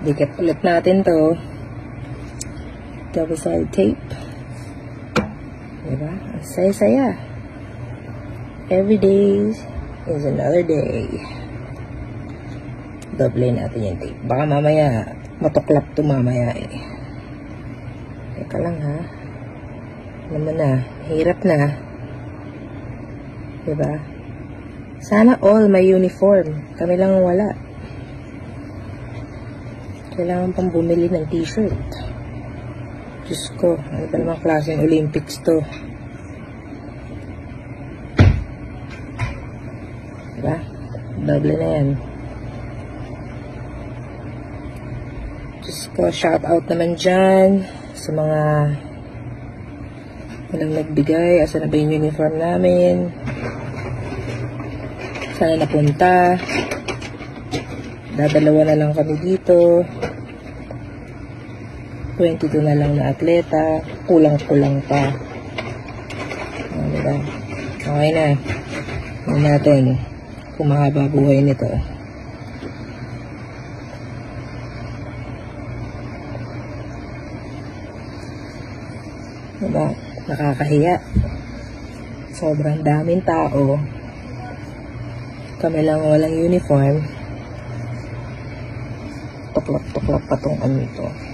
Dikit ulit natin to. Double-sided tape. Diba? Ang saya-saya. Every day is another day. Doble natin yung tape. Baka mamaya, matuklap to mamaya eh. Teka lang ha. Naman na. Hirap na. Diba? Sana all may uniform. Kami lang wala. Kailangan pang bumili ng t-shirt. Diyos ko, ano ba naman klaseng Olympics to? Diba? Double na yan. Diyos ko, shout out naman dyan sa mga walang nagbigay. Asa na ba yung uniform namin? Sana napunta. Dadalawa na lang kami dito. 22 na lang na atleta. Kulang-kulang pa. Diba? Okay na. Hindi natin kung mahaba buhay nito. Diba? Nakakahiya. Sobrang daming tao. Kami lang walang uniform. Tuklap-tuklap pa tong ano ito.